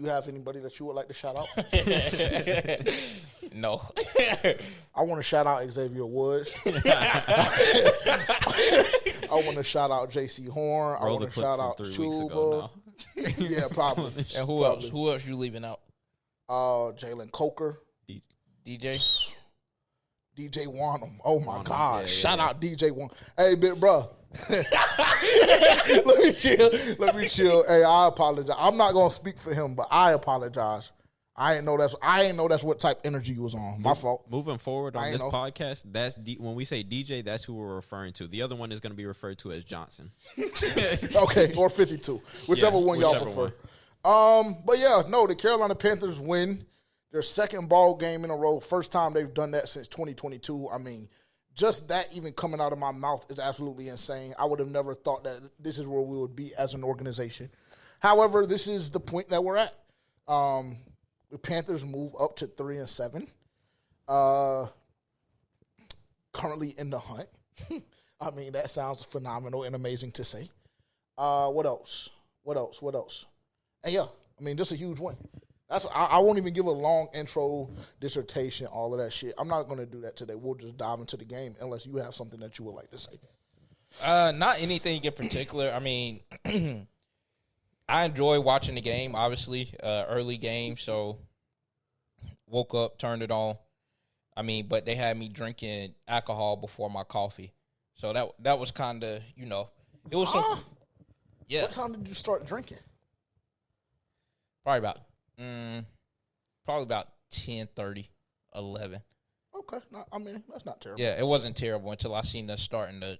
you have anybody that you would like to shout out? No. I want to shout out Xavier Woods. I want to shout out J.C. Horn. I want to shout out Chuba. Yeah, probably. And who else? Who else you leaving out? Jalen Coker. DJ Wanham. Oh, my God. Yeah, Shout out DJ Wanham. Hey, big bro. Let me chill. Hey, I apologize. I'm not going to speak for him, but I apologize. I ain't know that's what type of energy you was on. My fault. Moving forward on this podcast, when we say DJ, that's who we're referring to. The other one is going to be referred to as Johnson. Okay, or 52. Whichever one y'all prefer. But yeah, no, the Carolina Panthers win their second ball game in a row. First time they've done that since 2022. I mean, just that even coming out of my mouth is absolutely insane. I would have never thought that this is where we would be as an organization. However, this is the point that we're at. The Panthers move up to 3-7. Currently in the hunt. I mean, that sounds phenomenal and amazing to say. What else? And yeah, I mean, just a huge win. I won't even give a long intro, dissertation, all of that shit. I'm not going to do that today. We'll just dive into the game unless you have something that you would like to say. Not anything in particular. I mean, I enjoy watching the game, obviously, early game. So, woke up, turned it on. I mean, but they had me drinking alcohol before my coffee. So, that was kind of, it was some. Yeah. What time did you start drinking? Probably about 10:30, 11. Okay. I mean, that's not terrible. Yeah, it wasn't terrible until I seen us starting to,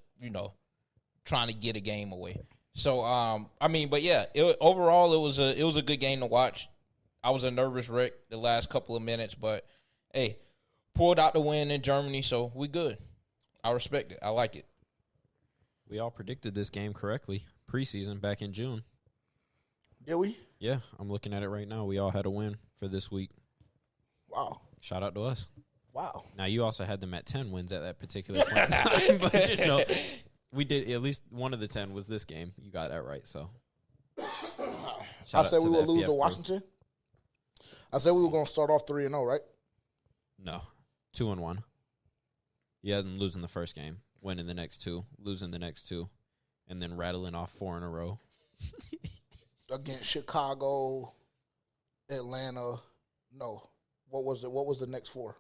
trying to get a game away. So, I mean, but yeah, overall it was a good game to watch. I was a nervous wreck the last couple of minutes, but hey, pulled out the win in Germany, so we good. I respect it. I like it. We all predicted this game correctly preseason back in June. Did we? Yeah, I'm looking at it right now. We all had a win for this week. Wow. Shout out to us. Wow. Now, you also had them at 10 wins at that particular point in time, but, we did at least one of the 10 was this game. You got that right, so. I said we would lose to Washington. I said we were going to start off 3-0, right? No, 2-1. You had them losing the first game, winning the next two, losing the next two, and then rattling off 4 in a row. Against Chicago, Atlanta. No. What was it? What was the next 4?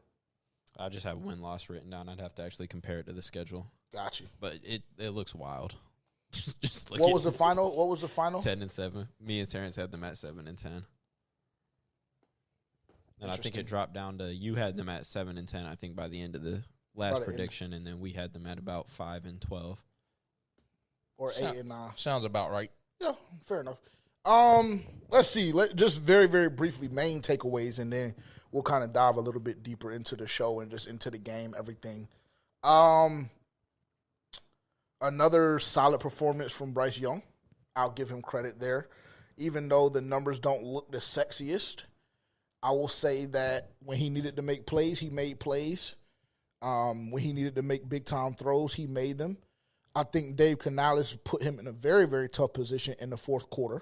I just have win-loss written down. I'd have to actually compare it to the schedule. Got you. But it looks wild. just what was the final? 10-7. Me and Terrence had them at 7-10. And I think it dropped down to you had them at 7-10. I think by the end of the last prediction, and then we had them at about 5-12 or 8-9. Sounds about right. Yeah, fair enough. Let's see. Just very, very briefly, main takeaways, and then we'll kind of dive a little bit deeper into the show and just into the game, everything. Another solid performance from Bryce Young. I'll give him credit there. Even though the numbers don't look the sexiest, I will say that when he needed to make plays, he made plays. When he needed to make big-time throws, he made them. I think Dave Canales put him in a very, very tough position in the fourth quarter.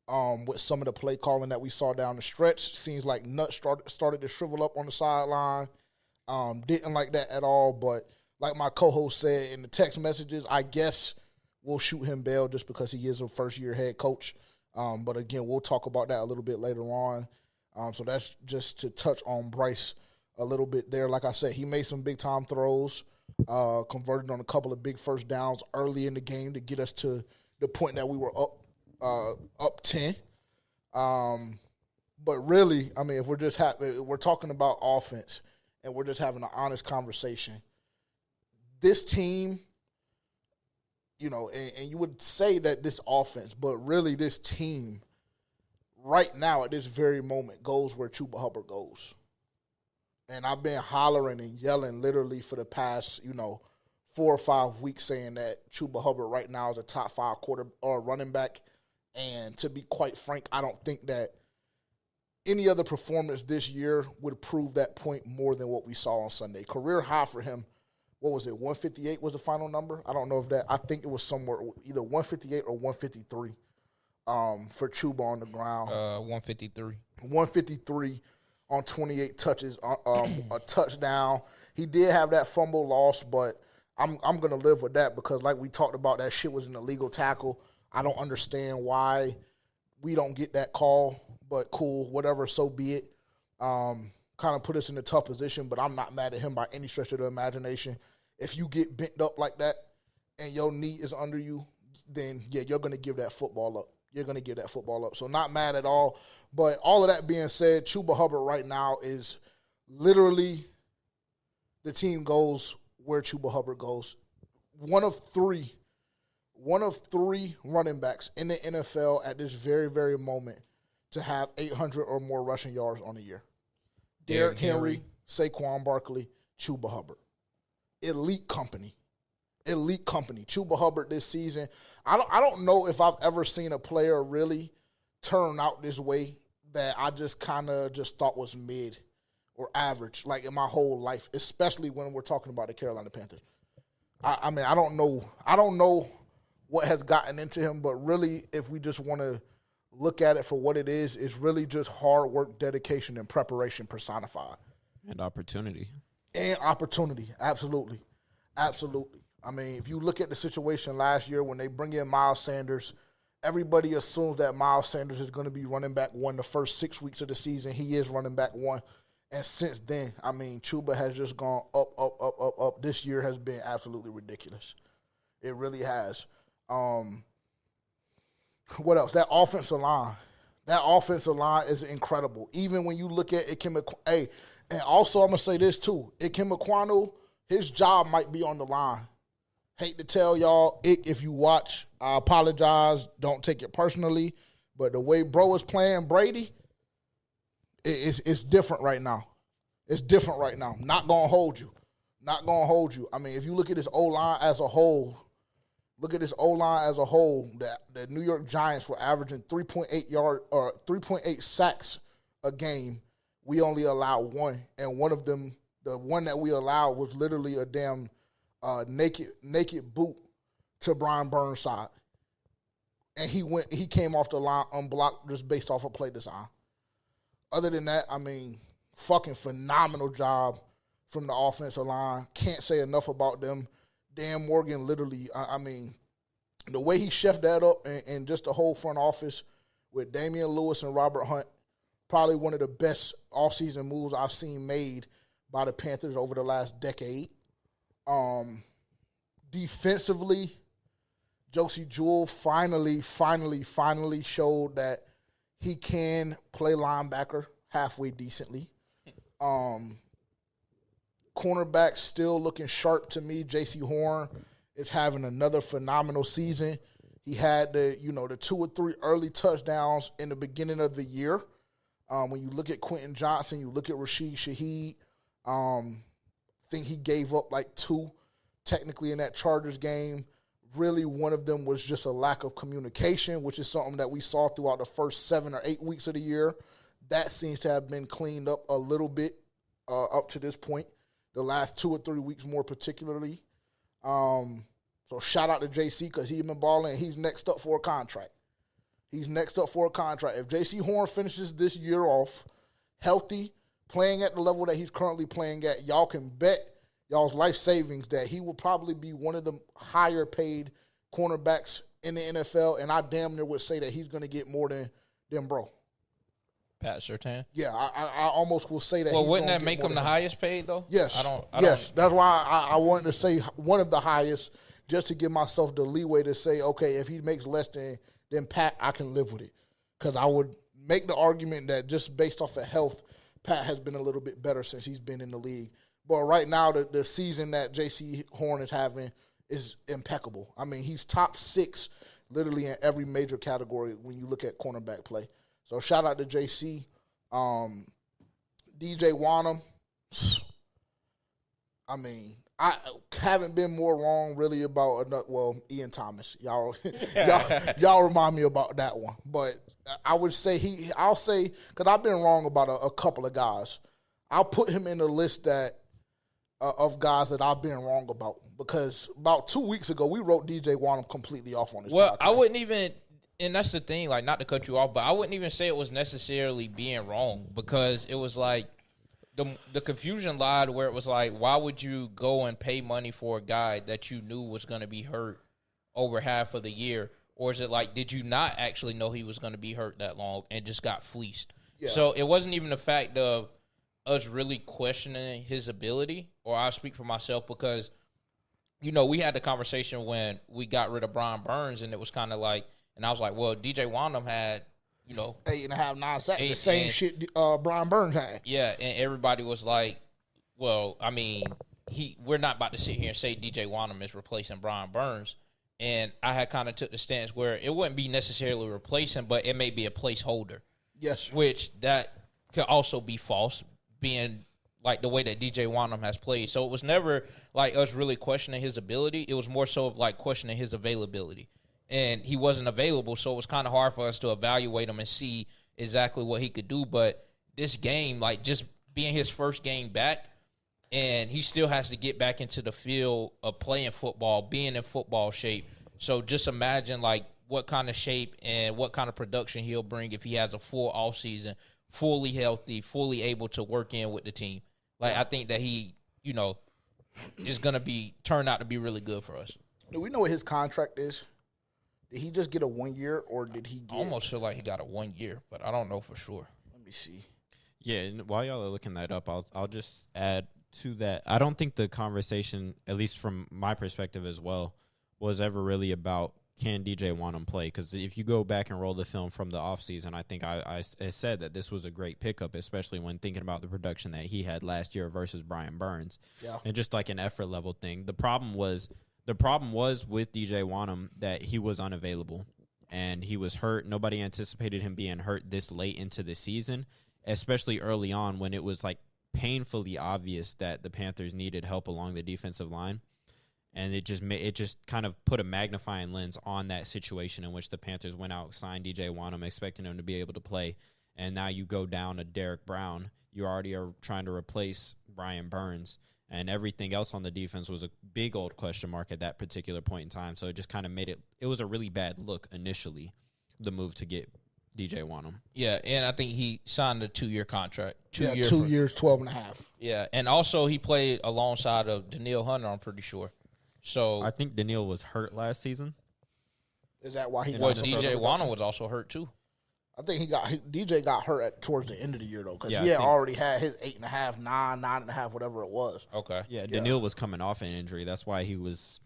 With some of the play calling that we saw down the stretch. Seems like Nutt started to shrivel up on the sideline. Didn't like that at all, but like my co-host said in the text messages, I guess we'll shoot him bail just because he is a first-year head coach. But again, we'll talk about that a little bit later on. So that's just to touch on Bryce a little bit there. Like I said, he made some big-time throws, converted on a couple of big first downs early in the game to get us to the point that we were up 10. But really, I mean, if we're talking about offense and we're just having an honest conversation, this team, and you would say that this offense, but really this team right now at this very moment goes where Chuba Hubbard goes. And I've been hollering and yelling literally for the past, 4 or 5 weeks saying that Chuba Hubbard right now is a top 5 quarter or running back. And to be quite frank, I don't think that any other performance this year would prove that point more than what we saw on Sunday. Career high for him, what was it, 158 was the final number? I don't know if that – I think it was somewhere either 158 or 153 for Chuba on the ground. 153. 153 on 28 touches, a touchdown. He did have that fumble loss, but I'm gonna live with that because, like we talked about, that shit was an illegal tackle. I don't understand why we don't get that call, but cool, whatever, so be it. Kind of put us in a tough position, but I'm not mad at him by any stretch of the imagination. If you get bent up like that and your knee is under you, then, yeah, you're going to give that football up. You're going to give that football up. So not mad at all. But all of that being said, Chuba Hubbard right now is literally the team goes where Chuba Hubbard goes. One of three running backs in the NFL at this very, very moment to have 800 or more rushing yards on the year. Derrick Henry, Saquon Barkley, Chuba Hubbard. Elite company. Chuba Hubbard this season. I don't know if I've ever seen a player really turn out this way that I just kind of just thought was mid or average, like in my whole life, especially when we're talking about the Carolina Panthers. I mean, I don't know what has gotten into him, but really, if we just want to look at it for what it is, it's really just hard work, dedication, and preparation personified. And opportunity. Absolutely. I mean, if you look at the situation last year when they bring in Miles Sanders, everybody assumes that Miles Sanders is going to be running back one the first 6 weeks of the season. He is running back one. And since then, I mean, Chuba has just gone up. This year has been absolutely ridiculous. It really has. What else? That offensive line. That offensive line is incredible. Even when you look at Ikem Ekwonu, and also I'm going to say this too. Ikem Ekwonu, his job might be on the line. Hate to tell y'all, if you watch, I apologize. Don't take it personally. But the way bro is playing Brady, it's different right now. It's different right now. Not going to hold you. I mean, if you look at this O-line as a whole, the New York Giants were averaging 3.8 sacks a game. We only allowed one, and one of them, the one that we allowed, was literally a damn naked boot to Brian Burnside, and he came off the line unblocked just based off of play design. Other than that, I mean, fucking phenomenal job from the offensive line. Can't say enough about them. Dan Morgan literally, I mean, the way he chefed that up and just the whole front office with Damian Lewis and Robert Hunt, probably one of the best offseason moves I've seen made by the Panthers over the last decade. Defensively, Josie Jewell finally showed that he can play linebacker halfway decently. Cornerback still looking sharp to me. J.C. Horn is having another phenomenal season. He had the 2 or 3 early touchdowns in the beginning of the year. When you look at Quentin Johnson, you look at Rashid Shaheed, I think he gave up like 2 technically in that Chargers game. Really, one of them was just a lack of communication, which is something that we saw throughout the first 7 or 8 weeks of the year. That seems to have been cleaned up a little bit up to this point. The last 2 or 3 weeks more particularly. So shout out to JC because he's been balling and he's next up for a contract. If JC Horn finishes this year off healthy, playing at the level that he's currently playing at, y'all can bet y'all's life savings that he will probably be one of the higher paid cornerbacks in the NFL, and I damn near would say that he's going to get more than bro. Pat Surtain. Yeah, I almost will say that. Well, wouldn't that make him the highest paid though? Yes. I don't. That's why I wanted to say one of the highest, just to give myself the leeway to say, okay, if he makes less than Pat, I can live with it. Because I would make the argument that just based off of health, Pat has been a little bit better since he's been in the league. But right now, the season that J.C. Horn is having is impeccable. I mean, he's top 6 literally in every major category when you look at cornerback play. So shout out to JC. DJ Wanham, I mean, I haven't been more wrong really about Ian Thomas. Y'all remind me about that one. But I would say I'll say, because I've been wrong about a couple of guys. I'll put him in the list of guys that I've been wrong about, because about 2 weeks ago we wrote DJ Wanham completely off on this podcast. I wouldn't even. And that's the thing, like, not to cut you off, but I wouldn't even say it was necessarily being wrong, because it was like the confusion lied where it was like, why would you go and pay money for a guy that you knew was going to be hurt over half of the year? Or is it like, did you not actually know he was going to be hurt that long and just got fleeced? Yeah. So it wasn't even the fact of us really questioning his ability, or I'll speak for myself, because, you know, we had the conversation when we got rid of Brian Burns, and it was kind of like, and I was like, well, DJ Wonnum had, you know, 8.5, 9 sacks, the same shit Brian Burns had. Yeah, and everybody was like, well, I mean, we're not about to sit here and say DJ Wonnum is replacing Brian Burns. And I had kind of took the stance where it wouldn't be necessarily replacing, but it may be a placeholder. Yes. Which that could also be false, being like the way that DJ Wonnum has played. So it was never like us really questioning his ability. It was more so of like questioning his availability. And he wasn't available, so it was kind of hard for us to evaluate him and see exactly what he could do. But this game, like, just being his first game back, and he still has to get back into the field of playing football, being in football shape. So just imagine, like, what kind of shape and what kind of production he'll bring if he has a full offseason, fully healthy, fully able to work in with the team. Like, I think that he, you know, is going to turn out to be really good for us. Do we know what his contract is? Did he just get a 1 year, or did he get... I almost feel like he got a 1 year, but I don't know for sure. Let me see. Yeah, and while y'all are looking that up, I'll just add to that. I don't think the conversation, at least from my perspective as well, was ever really about can DJ Wonnum play? Because if you go back and roll the film from the offseason, I think I said that this was a great pickup, especially when thinking about the production that he had last year versus Brian Burns. Yeah. And just like an effort level thing. The problem was with DJ Wonnum that he was unavailable and he was hurt. Nobody anticipated him being hurt this late into the season, especially early on when it was like painfully obvious that the Panthers needed help along the defensive line. And it just kind of put a magnifying lens on that situation in which the Panthers went out, signed DJ Wonnum, expecting him to be able to play. And now you go down to Derek Brown. You already are trying to replace Brian Burns. And everything else on the defense was a big old question mark at that particular point in time. So it just kind of made it was a really bad look initially, the move to get DJ Wonnum. Yeah, and I think he signed a 2-year contract. 2 years, 12.5. Yeah, and also he played alongside of Danielle Hunter, I'm pretty sure. So I think Danielle was hurt last season. Is that why he got Well, DJ Wonnum was also hurt too. I think DJ got hurt towards the end of the year, though, because Yeah, he had already had his 8.5, 9, 9.5, whatever it was. Okay. Yeah, Danielle was coming off an injury. That's why he was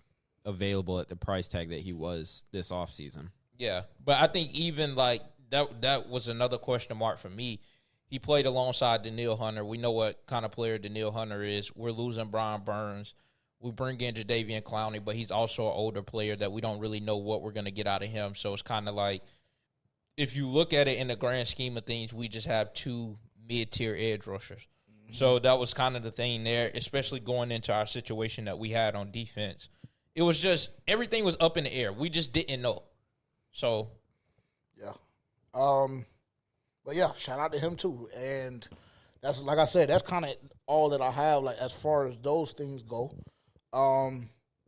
available at the price tag that he was this offseason. Yeah, but I think even like that was another question mark for me. He played alongside Danielle Hunter. We know what kind of player Danielle Hunter is. We're losing Brian Burns. We bring in Jadeveon Clowney, but he's also an older player that we don't really know what we're going to get out of him. So it's kind of like, if you look at it in the grand scheme of things, we just have 2 mid-tier edge rushers. Mm-hmm. So that was kind of the thing there, especially going into our situation that we had on defense. It was just, everything was up in the air. We just didn't know. So. Yeah. But yeah, shout out to him too. And that's, like I said, that's kind of all that I have, like, as far as those things go. I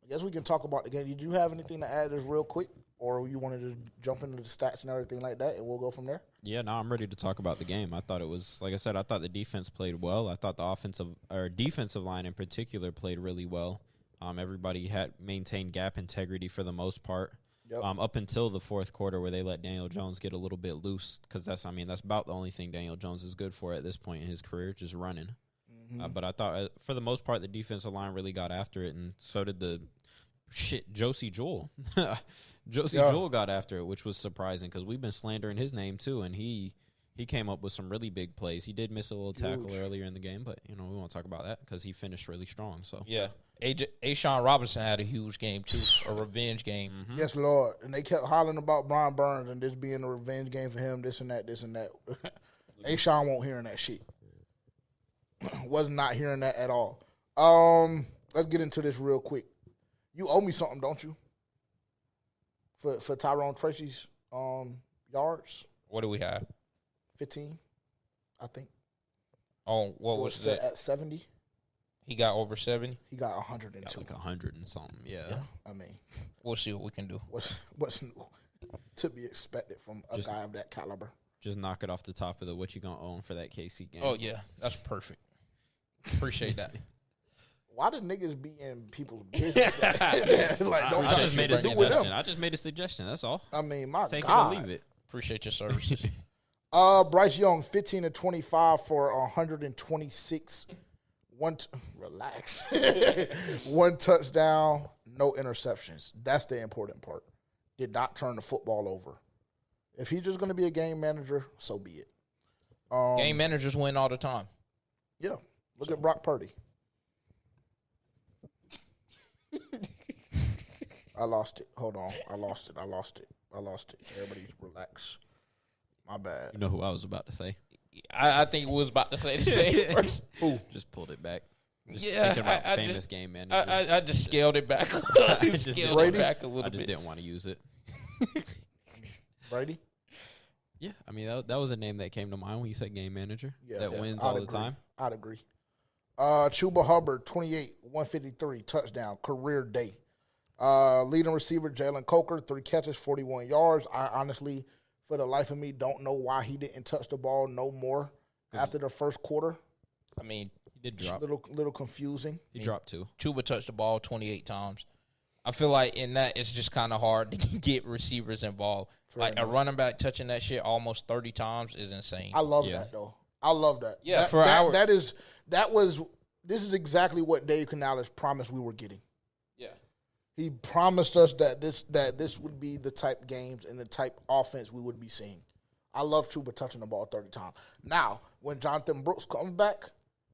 guess we can talk about the game. Did you have anything to add just real quick? Or you wanted to jump into the stats and everything like that, and we'll go from there? Yeah, no, I'm ready to talk about the game. I thought it was, like I said, I thought the defense played well. I thought the defensive line in particular played really well. Everybody had maintained gap integrity for the most part. Yep. Up until the fourth quarter where they let Daniel Jones get a little bit loose, because that's about the only thing Daniel Jones is good for at this point in his career, just running. Mm-hmm. But I thought, for the most part, the defensive line really got after it, and so did Josie Jewell. Jewell got after it, which was surprising because we've been slandering his name too, and he came up with some really big plays. He did miss a little tackle earlier in the game, but we won't talk about that because he finished really strong. So yeah, Ashawn Robinson had a huge game too, a revenge game. Mm-hmm. Yes, Lord. And they kept hollering about Brian Burns and this being a revenge game for him, this and that, this and that. Ashawn won't hearing that shit. Was not hearing that at all. Let's get into this real quick. You owe me something, don't you? For Tyrone Tracy's yards. What do we have? 15, I think. Oh, what was that? At 70. He got over 70? He got 102. Got like 100 and something, yeah. I mean. We'll see what we can do. What's new? to be expected from a guy of that caliber. Just knock it off the top of the what you gonna own for that KC game. Oh yeah, that's perfect. Appreciate that. Why do niggas be in people's business? Like, I just made a do with them. suggestion. I just made a suggestion. That's all. I mean, my Take God. it or leave it. Appreciate your services. Bryce Young, 15 to 25 for 126. Relax. One touchdown, no interceptions. That's the important part. Did not turn the football over. If he's just going to be a game manager, so be it. Game managers win all the time. Yeah. Look at Brock Purdy. I lost it. Hold on. I lost it. Everybody relax. My bad. You know who I was about to say? I think we was about to say the same first. Who? Just pulled it back. Just Yeah, thinking about I famous just- game managers. I just scaled it back. just Scaled Brady? it back a I little just bit. didn't want to use it. Brady? Yeah, I mean that was a name that came to mind when you said game manager that wins I'd all the agree. time. I'd agree. Chuba Hubbard, 28, 153, touchdown, career day. Leading receiver, Jalen Coker, 3 catches, 41 yards. I honestly, for the life of me, don't know why he didn't touch the ball no more after the first quarter. I mean, He did drop. Little confusing. He dropped 2. Chuba touched the ball 28 times. I feel like in that it's just kind of hard to get receivers involved. Fair like enough. a running back touching that shit almost 30 times is insane. I love Yeah. that though. I love that. Yeah, this is exactly what Dave Canales promised we were getting. yeah. He promised us that this would be the type games and the type offense we would be seeing. I love Chuba touching the ball 30 times. Now, when Jonathan Brooks comes back,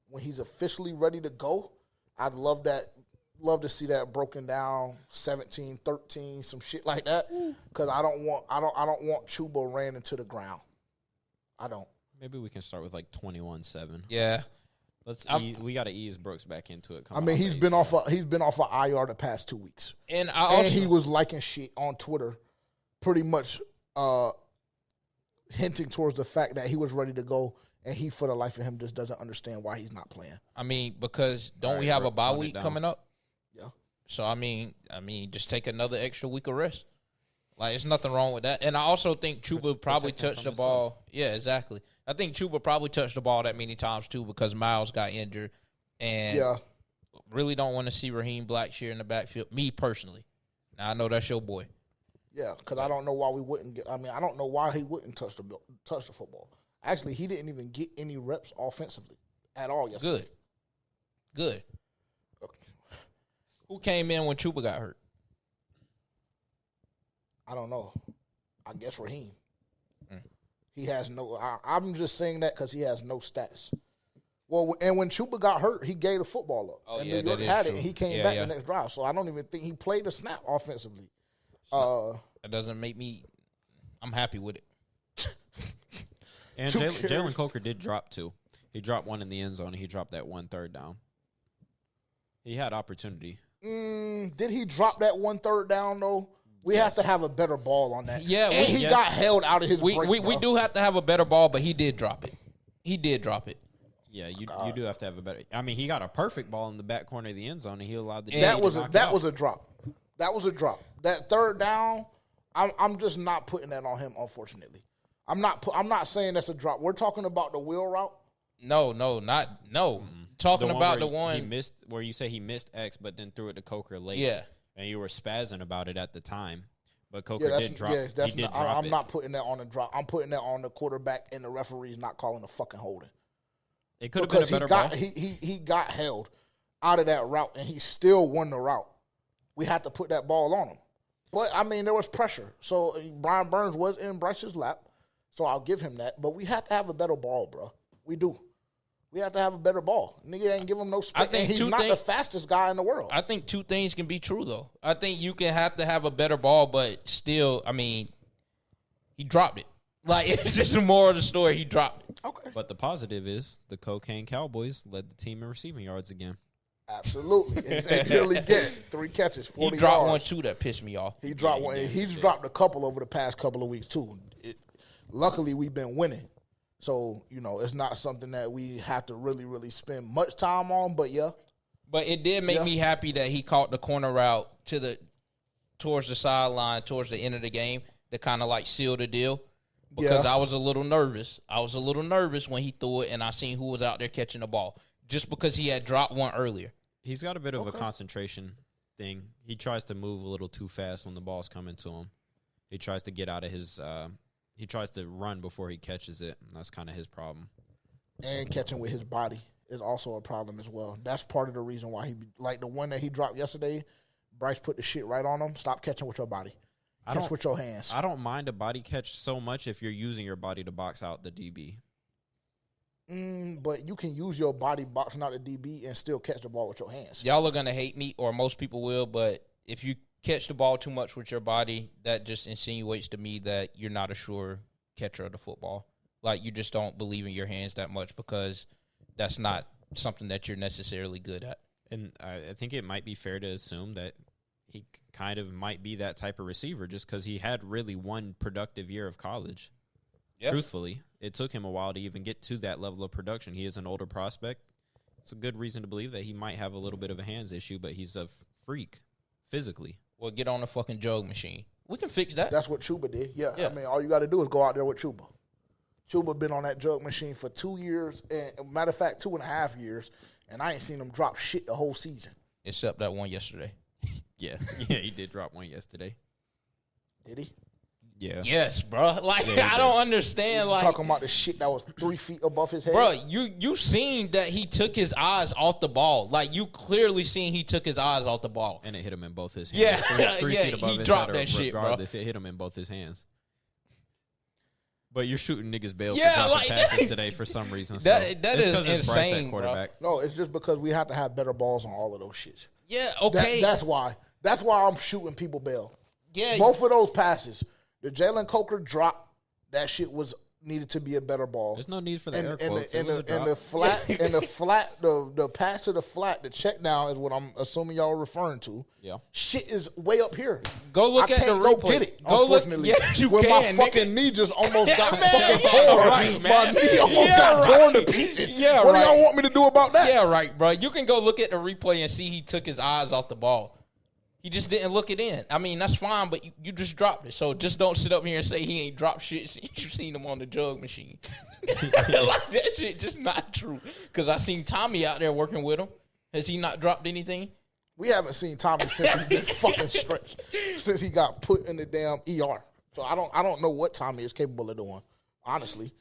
when he's officially ready to go, I'd love to see that broken down 17-13, some shit like that. Because I don't want Chuba ran into the ground. I don't. Maybe we can start with like 21-7. Yeah. We got to ease Brooks back into it. I mean, he's been off of IR the past 2 weeks. And I also, And he was liking shit on Twitter, pretty much hinting towards the fact that he was ready to go, and he, for the life of him, just doesn't understand why he's not playing. I mean, because don't All we right, have bro, a bye tone it week down. coming up? Yeah. So I mean, just take another extra week of rest. Like, there's nothing wrong with that. And I also think Chuba probably protect him touched the from ball. Yeah, exactly. I think Chuba probably touched the ball that many times too because Miles got injured, and Yeah. really don't want to see Raheem Blackshear in the backfield. Me personally. Now I know that's your boy. Yeah, because I don't know why we wouldn't get. I mean, I don't know why he wouldn't touch the football. Actually, he didn't even get any reps offensively at all yesterday. Good. Who came in when Chuba got hurt? I don't know. I guess Raheem. He has no. I'm just saying that because he has no stats. Well, and when Chuba got hurt, he gave the football up. Oh, and yeah, New York that is had it, true. and he came Yeah, back yeah. the next drive. So I don't even think he played a snap offensively. That doesn't make me. I'm happy with it. And Two Jalen carries. Coker did drop 2. He dropped 1 in the end zone, and he dropped that 1 third down. He had opportunity. Did he drop that 1 third down though? We have to have a better ball on that. Yeah, and he yes. got held out of his We break, we bro. do have to have a better ball, but he did drop it. Yeah, you do have to have a better. I mean, he got a perfect ball in the back corner of the end zone, and he allowed the That DB was to a knock it that out. was a drop. That was a drop. That third down, I'm just not putting that on him. Unfortunately, I'm not saying that's a drop. We're talking about the wheel route. No. Talking about the where one. he missed, where you say he missed X, but then threw it to Coker late. Yeah. and you were spazzing about it at the time, but Coker Yeah, that's did drop. yeah. That's he did not, drop I'm it. not putting that on the drop. I'm putting that on the quarterback and the referees not calling the fucking holding. It could have been a Because better ball. he got held out of that route and he still won the route. We had to put that ball on him. But, I mean, there was pressure. So, Brian Burns was in Bryce's lap, so I'll give him that. But we have to have a better ball, bro. We do. We have to have a better ball. Nigga ain't give him no space. think And he's two not the things- fastest guy in the world. I think two things can be true, though. I think you can have to have a better ball, but still, I mean, he dropped it. Like, it's just the moral of the story. He dropped it. Okay. But the positive is the Cocaine Cowboys led the team in receiving yards again. Absolutely. They nearly get 3 catches, 40 He dropped yards. one, too, that pissed me off. He dropped one. And he's dropped a couple over the past couple of weeks, too. Luckily, we've been winning. So, you know, it's not something that we have to really, really spend much time on, but yeah. But it did make me happy that he caught the corner route towards the sideline, towards the end of the game. to kind of like seal the deal because I was a little nervous. I was a little nervous when he threw it, and I seen who was out there catching the ball just because he had dropped one earlier. He's got a bit of a concentration thing. He tries to move a little too fast when the ball's coming to him. He tries to get out of his he tries to run before he catches it. And that's kind of his problem. And catching with his body is also a problem as well. That's part of the reason why like the one that he dropped yesterday, Bryce put the shit right on him. Stop catching with your body. Catch with your hands. I don't mind a body catch so much if you're using your body to box out the DB. But you can use your body boxing out the DB and still catch the ball with your hands. Y'all are going to hate me, or most people will, but if you catch the ball too much with your body, that just insinuates to me that you're not a sure catcher of the football. Like, you just don't believe in your hands that much because that's not something that you're necessarily good at. And I think it might be fair to assume that he kind of might be that type of receiver just because he had really one productive year of college. Yep. Truthfully, it took him a while to even get to that level of production. He is an older prospect. It's a good reason to believe that he might have a little bit of a hands issue, but he's a freak physically. Well, get on the fucking jug machine. We can fix that. That's what Chuba did. Yeah. I mean, all you got to do is go out there with Chuba. Chuba been on that jug machine for 2 years, and matter of fact, 2.5 years, and I ain't seen him drop shit the whole season. Except that one yesterday. Yeah, he did drop one yesterday. Did he? Yeah. Yes, bro. Like, I don't understand. Like, talking about the shit that was 3 feet above his head. Bro, you seen that he took his eyes off the ball. Like, you clearly seen he took his eyes off the ball. And it hit him in both his hands. Yeah, three feet above he his dropped head, that shit, bro. It hit him in both his hands. But you're shooting niggas bail for Yeah, dropping like, passes today for some reason. That it's is 'cause it's Bryce at insane, quarterback. No, it's just because we have to have better balls on all of those shits. Yeah, okay. That's why. That's why I'm shooting people bail. Yeah, Both of those passes, the Jalen Coker drop, that shit needed to be a better ball. There's no need for the air and quotes. the pass to the flat, the check down is what I'm assuming y'all are referring to. Yeah. Shit is way up here. Go look at the replay. Go get it, unfortunately. Yeah, you when can, my fucking knee just almost got man, fucking yeah, torn. right, man. My knee almost got torn to pieces. Yeah, what right. do y'all want me to do about that? Yeah, right, bro. You can go look at the replay and see he took his eyes off the ball. He just didn't look it in. I mean, that's fine, but you just dropped it. So just don't sit up here and say he ain't dropped shit since you seen him on the jug machine. Like, that shit just not true. Because I seen Tommy out there working with him. Has he not dropped anything? We haven't seen Tommy since he been fucking stretched, since he got put in the damn ER. So I don't know what Tommy is capable of doing, honestly.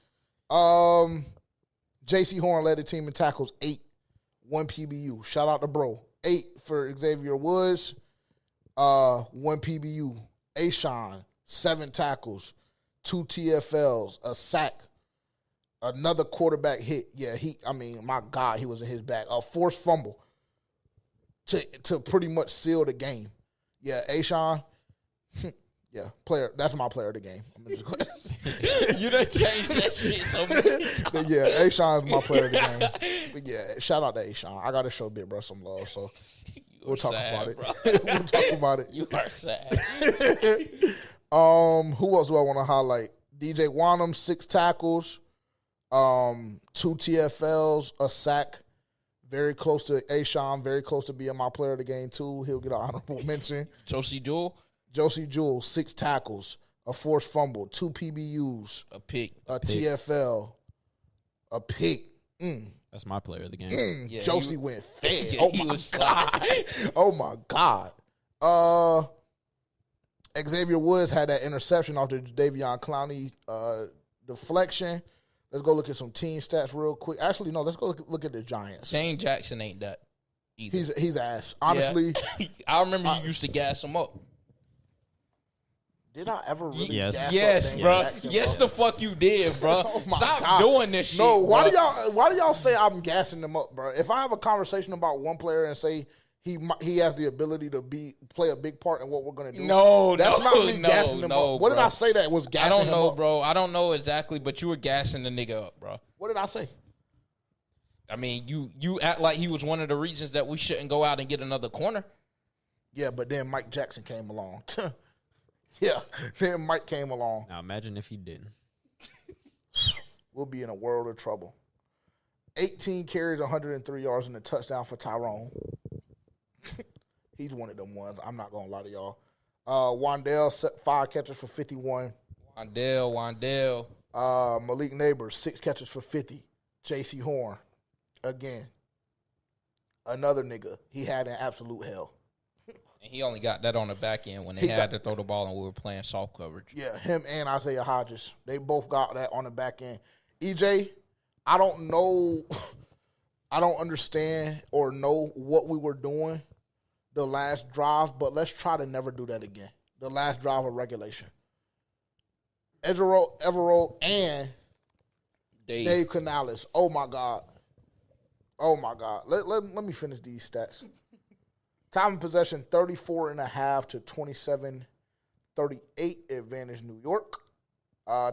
J.C. Horn led the team in tackles, 8, 1 PBU. Shout out to bro. 8 for Xavier Woods, 1 PBU. Ashawn, 7 tackles, 2 TFLs, a sack, another quarterback hit. Yeah, my God, he was in his bag. A forced fumble to pretty much seal the game. Yeah, Ashawn, yeah, player. That's my player of the game. You done changed that shit so many times. Yeah, Ashawn's my player of the game. But yeah, shout out to Ashawn. I got to show Big Bro some love, so we'll talk about it. We'll talk about it. You are sad. Who else do I want to highlight? DJ Wanham, 6 tackles, 2 TFLs, a sack. Very close to Ashawn, very close to being my player of the game, too. He'll get an honorable mention. Josie Jewell, 6 tackles, a forced fumble, 2 PBUs, a pick, a TFL, a pick. That's my player of the game. Yeah, Josie went fed. Yeah, Oh, my God. Oh, my God. Xavier Woods had that interception off the Davion Clowney deflection. Let's go look at some team stats real quick. Actually, no, let's go look at the Giants. Shane Jackson ain't that either. He's ass. Honestly. Yeah. I remember you used to gas him up. Did I ever really Yes. gas Yes, up bro. Jackson, Yes, the fuck you did, bro. Oh my Stop God. doing this shit. No, why bro. do y'all say I'm gassing them up, bro? If I have a conversation about one player and say he has the ability to play a big part in what we're gonna do, that's not me gassing them up. What did I say that was gassing him up? I don't know, bro. I don't know exactly, but you were gassing the nigga up, bro. What did I say? I mean, you act like he was one of the reasons that we shouldn't go out and get another corner. Yeah, but then Mike Jackson came along. Yeah, then Mike came along. Now imagine if he didn't. We'll be in a world of trouble. 18 carries, 103 yards, and a touchdown for Tyrone. He's one of them ones. I'm not going to lie to y'all. Wandale, 5 catches for 51. Wandale. Malik Neighbors, 6 catches for 50. J.C. Horn, again, another nigga. He had an absolute hell. And he only got that on the back end when they had to throw the ball and we were playing soft coverage. Yeah, him and Isaiah Hodges. They both got that on the back end. EJ, I don't know. I don't understand or know what we were doing the last drive, but let's try to never do that again. The last drive of regulation. Evero and Dave Canales. Oh, my God. Let me finish these stats. Time of possession, 34.5 to 27-38 advantage New York.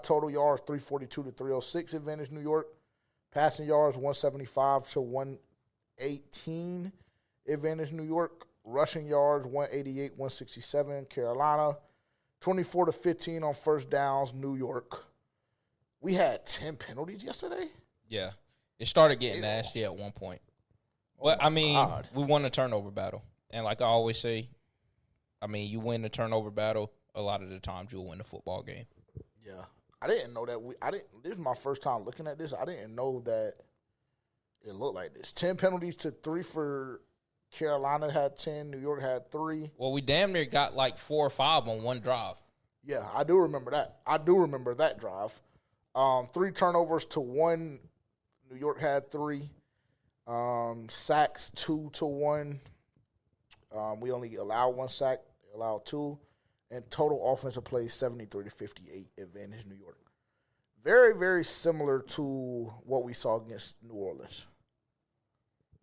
Total yards, 342 to 306 advantage New York. Passing yards, 175 to 118 advantage New York. Rushing yards, 188, 167 Carolina. 24 to 15 on first downs New York. We had 10 penalties yesterday? Yeah. It started getting nasty at one point. But, we won the turnover battle. And like I always say, you win the turnover battle, a lot of the times you'll win the football game. Yeah. I didn't know that. This is my first time looking at this. I didn't know that it looked like this. 10 penalties to 3 for Carolina had 10. New York had 3. Well, we damn near got like 4 or 5 on one drive. Yeah, I do remember that. I do remember that drive. 3 turnovers to 1. New York had 3. Sacks 2 to 1. We only allowed 1 sack, allowed 2, and total offensive plays 73 to 58 advantage New York. Very, very similar to what we saw against New Orleans.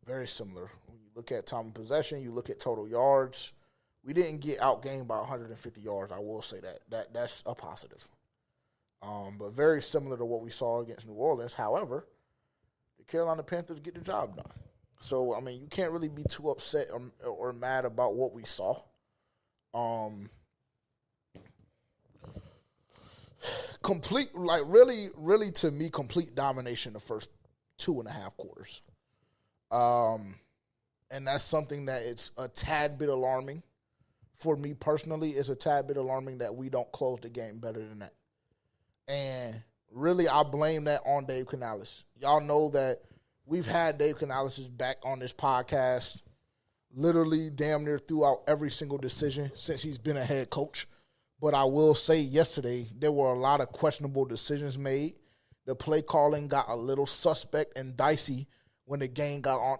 Very similar. When you look at time of possession, you look at total yards. We didn't get outgained by 150 yards. I will say that's a positive. But very similar to what we saw against New Orleans. However, the Carolina Panthers get the job done. So, you can't really be too upset or mad about what we saw. Really to me, complete domination the first 2.5 quarters. And that's something that it's a tad bit alarming. For me personally, it's a tad bit alarming that we don't close the game better than that. And really, I blame that on Dave Canales. Y'all know that we've had Dave Canales back on this podcast literally damn near throughout every single decision since he's been a head coach. But I will say yesterday there were a lot of questionable decisions made. The play calling got a little suspect and dicey when the game got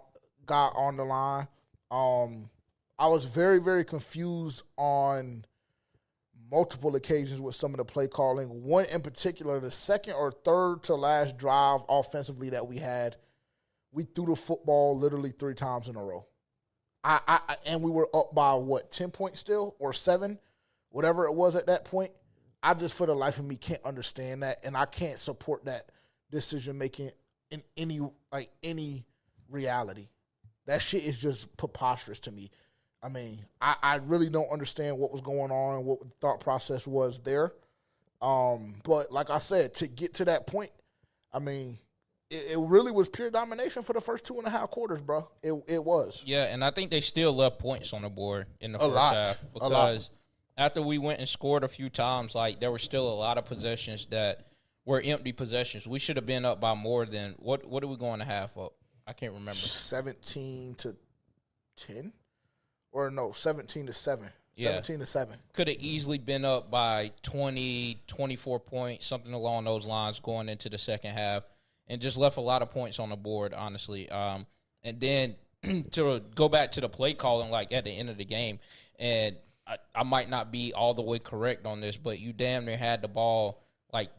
on the line. I was very, very confused on multiple occasions with some of the play calling. One in particular, the second or third to last drive offensively that we had, we threw the football literally 3 times in a row. And we were up by, 10 points still or 7, whatever it was at that point. I just, for the life of me, can't understand that, and I can't support that decision-making in any reality. That shit is just preposterous to me. I really don't understand what was going on and what the thought process was there. But like I said, to get to that point, it really was pure domination for the first 2.5 quarters, bro. It was. Yeah, and I think they still left points on the board in the first half. Because after we went and scored a few times, there were still a lot of possessions that were empty possessions. We should have been up by more than – what are we going to half up? I can't remember. 17 to 10? Or no, 17 to 7. Yeah. 17 to 7. Could have easily been up by 20, 24 points, something along those lines going into the second half, and just left a lot of points on the board, honestly. And then to go back to the play calling, at the end of the game, and I might not be all the way correct on this, but you damn near had the ball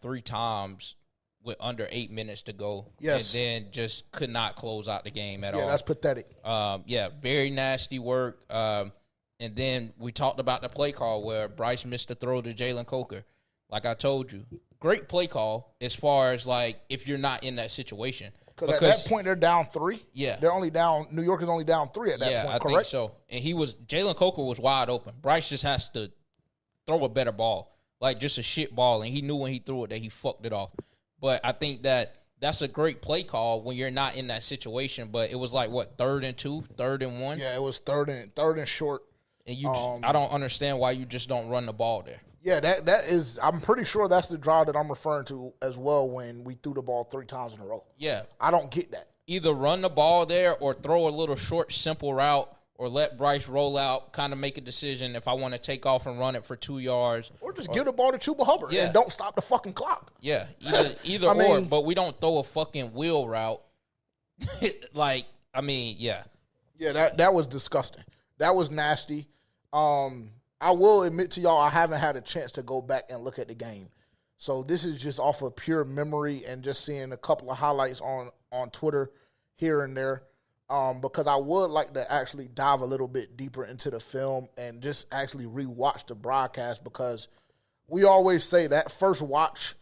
3 times with under 8 minutes to go. Yes. And then just could not close out the game at all. Yeah, that's pathetic. Very nasty work. And then we talked about the play call where Bryce missed the throw to Jalen Coker. Like I told you, great play call as far as if you're not in that situation. Because at that point they're down 3. Yeah, they're only down. New York is only down 3 at that point. Correct. Think so. And Jalen Coker was wide open. Bryce just has to throw a better ball, just a shit ball, and he knew when he threw it that he fucked it off. But I think that's a great play call when you're not in that situation. But it was 3rd and 2, 3rd and 1? Yeah, it was third and short. And I don't understand why you just don't run the ball there. Yeah, that is. I'm pretty sure that's the drive that I'm referring to as well. When we threw the ball 3 times in a row. Yeah, I don't get that. Either run the ball there or throw a little short, simple route, or let Bryce roll out, kind of make a decision if I want to take off and run it for 2 yards. Or just give the ball to Chuba Hubbard and don't stop the fucking clock. Yeah, either or. But we don't throw a fucking wheel route. Yeah. Yeah, that was disgusting. That was nasty. I will admit to y'all, I haven't had a chance to go back and look at the game. So this is just off of pure memory and just seeing a couple of highlights on Twitter here and there. Because I would like to actually dive a little bit deeper into the film and just actually rewatch the broadcast, because we always say that first watch,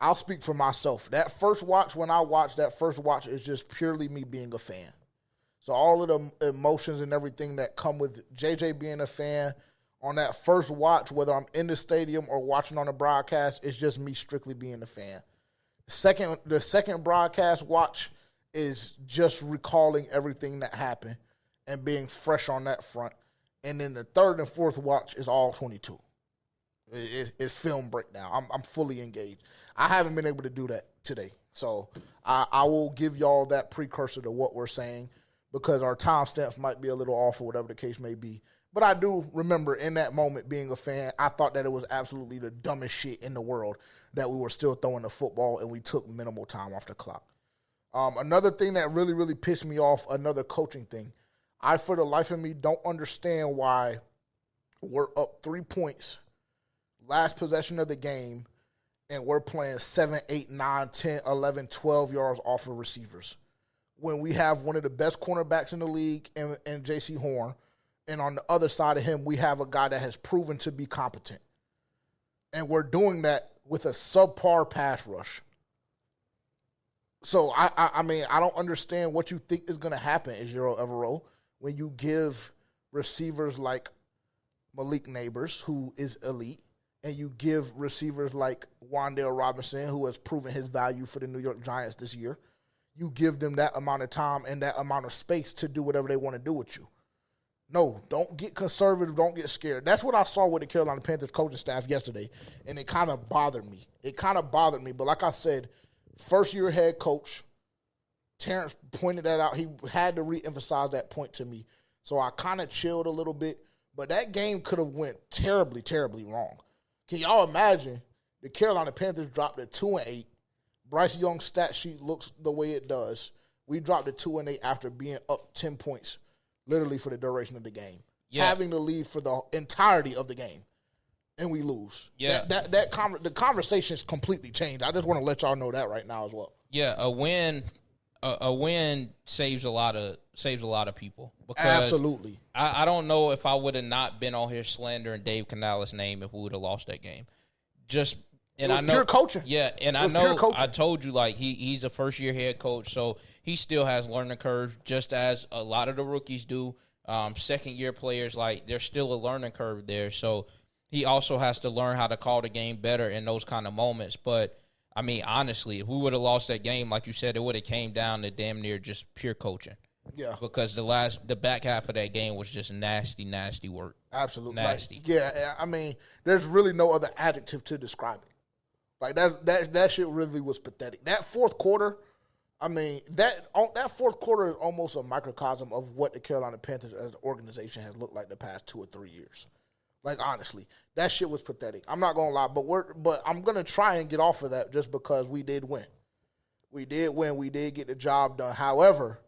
I'll speak for myself. That first watch, when I watch that first watch, is just purely me being a fan. So all of the emotions and everything that come with JJ being a fan, on that first watch, whether I'm in the stadium or watching on the broadcast, it's just me strictly being a fan. The second broadcast watch is just recalling everything that happened and being fresh on that front. And then the third and fourth watch is all 22. It's film breakdown. I'm fully engaged. I haven't been able to do that today. So I will give y'all that precursor to what we're saying, because our timestamps might be a little off or whatever the case may be. But I do remember in that moment being a fan, I thought that it was absolutely the dumbest shit in the world that we were still throwing the football and we took minimal time off the clock. Another thing that really, really pissed me off, another coaching thing, I, for the life of me, don't understand why we're up 3 points, last possession of the game, and we're playing 7, 8, 9, 10, 11, 12 yards off of receivers, when we have one of the best cornerbacks in the league in J.C. Horn. And on the other side of him, we have a guy that has proven to be competent. And we're doing that with a subpar pass rush. So, I mean, I don't understand what you think is going to happen, Ejiro Evero, when you give receivers like Malik Neighbors, who is elite, and you give receivers like Wan'Dale Robinson, who has proven his value for the New York Giants this year. You give them that amount of time and that amount of space to do whatever they want to do with you. No, don't get conservative. Don't get scared. That's what I saw with the Carolina Panthers coaching staff yesterday, and it kind of bothered me. But like I said, first-year head coach, Terrence pointed that out. He had to reemphasize that point to me. So I kind of chilled a little bit. But that game could have went terribly, terribly wrong. Can y'all imagine the Carolina Panthers dropped at 2-8. Bryce Young's stat sheet looks the way it does. We dropped at 2-8 after being up 10 points. Literally for the duration of the game. Yeah. Having to lead for the entirety of the game. And we lose. Yeah. The conversation's completely changed. I just want to let y'all know that right now as well. Yeah, a win saves a lot of people. Because absolutely. I don't know if I would have not been on here slandering Dave Canales' name if we would have lost that game. I know pure coaching. Yeah, and I know I told you, like, he's a first-year head coach, so he still has learning curve, just as a lot of the rookies do. Second-year players, like, there's still a learning curve there. So he also has to learn how to call the game better in those kind of moments. But, I mean, honestly, if we would have lost that game, like you said, it would have came down to damn near just pure coaching. Yeah. Because the back half of that game was just nasty, nasty work. Absolutely. Nasty. I mean, there's really no other adjective to describe it. Like, that shit really was pathetic. That fourth quarter, I mean, that fourth quarter is almost a microcosm of what the Carolina Panthers as an organization has looked like the past 2 or 3 years. Like, honestly, that shit was pathetic. I'm not going to lie, but I'm going to try and get off of that just because we did win. We did win. We did get the job done. However,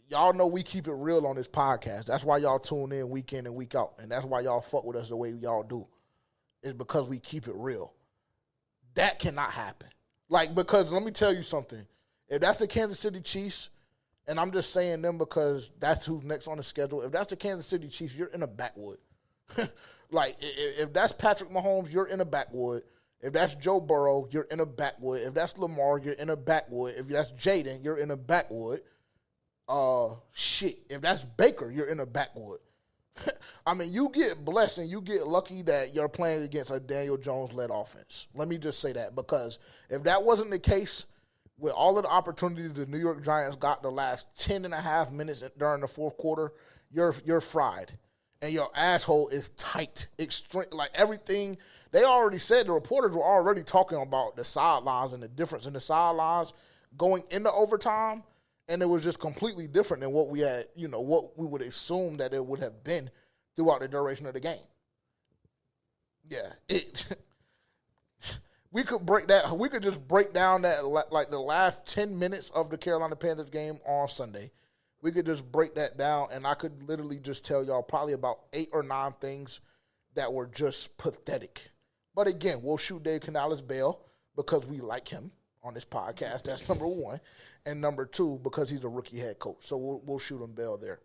y'all know we keep it real on this podcast. That's why y'all tune in week in and week out, and that's why y'all fuck with us the way y'all do. It's because we keep it real. That cannot happen. Like, because let me tell you something. If that's the Kansas City Chiefs, and I'm just saying them because that's who's next on the schedule, if that's the Kansas City Chiefs, you're in a backwood. Like, if that's Patrick Mahomes, you're in a backwood. If that's Joe Burrow, you're in a backwood. If that's Lamar, you're in a backwood. If that's Jaden, you're in a backwood. If that's Baker, you're in a backwood. I mean, you get blessed and you get lucky that you're playing against a Daniel Jones-led offense. Let me just say that, because if that wasn't the case, with all of the opportunities the New York Giants got the last 10 and a half minutes during the fourth quarter, you're fried. and your asshole is tight. Extreme, like everything. They already said, the reporters were already talking about the sidelines and the difference in the sidelines going into overtime, and it was just completely different than what we had, what we would assume that it would have been throughout the duration of the game. Yeah, we could just break down that, like the last 10 minutes of the Carolina Panthers game on Sunday. We could just break that down, and I could literally just tell y'all probably about 8 or 9 things that were just pathetic. But again, we'll shoot Dave Canales bail because we like him on this podcast. That's number one. And number two, because he's a rookie head coach. So we'll shoot him bail there.